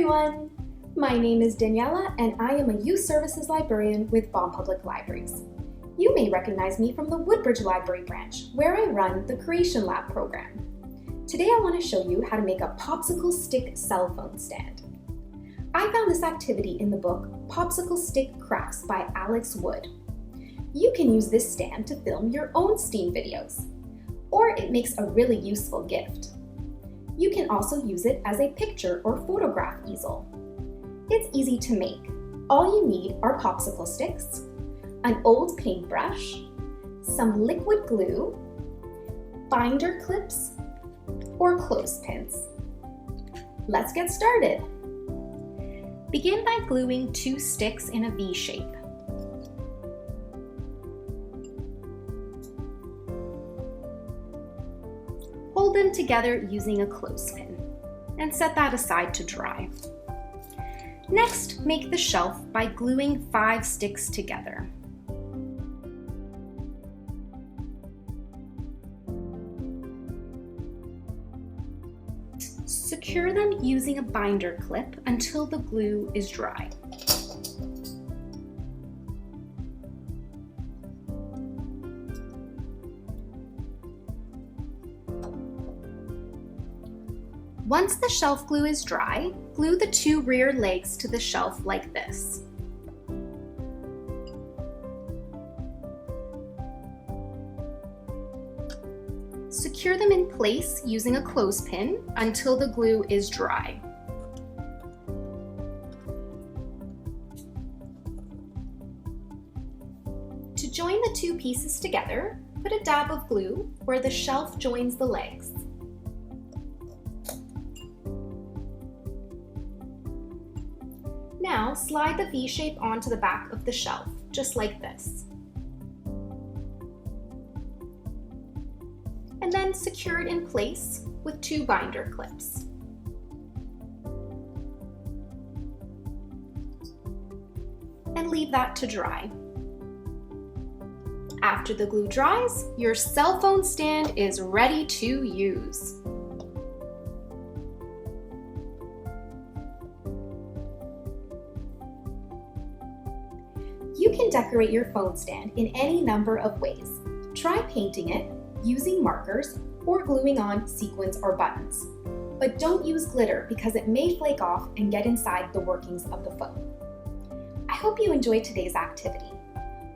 everyone! My name is Daniela and I am a Youth Services Librarian with Vaughan Public Libraries. You may recognize me from the Woodbridge Library branch, where I run the Creation Lab program. Today I want to show you how to make a popsicle stick cell phone stand. I found this activity in the book Popsicle Stick Crafts by Alex Wood. You can use this stand to film your own STEAM videos, or it makes a really useful gift. You can also use it as a picture or photograph easel. It's easy to make. All you need are popsicle sticks, an old paintbrush, some liquid glue, binder clips, or clothespins. Let's get started. Begin by gluing 2 sticks in a V shape. Hold them together using a clothespin and set that aside to dry. Next, make the shelf by gluing 5 sticks together. Secure them using a binder clip until the glue is dry. Once the shelf glue is dry, glue the 2 rear legs to the shelf like this. Secure them in place using a clothespin until the glue is dry. To join the 2 pieces together, put a dab of glue where the shelf joins the legs. Now slide the V shape onto the back of the shelf, just like this. And then secure it in place with 2 binder clips. And leave that to dry. After the glue dries, your cell phone stand is ready to use. You can decorate your phone stand in any number of ways. Try painting it, using markers, or gluing on sequins or buttons. But don't use glitter because it may flake off and get inside the workings of the phone. I hope you enjoyed today's activity.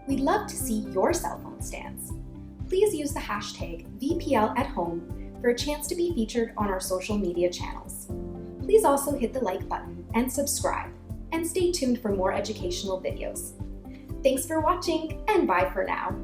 We'd love to see your cell phone stands. Please use the hashtag #VPLAtHome for a chance to be featured on our social media channels. Please also hit the like button and subscribe, and stay tuned for more educational videos. Thanks for watching, and bye for now.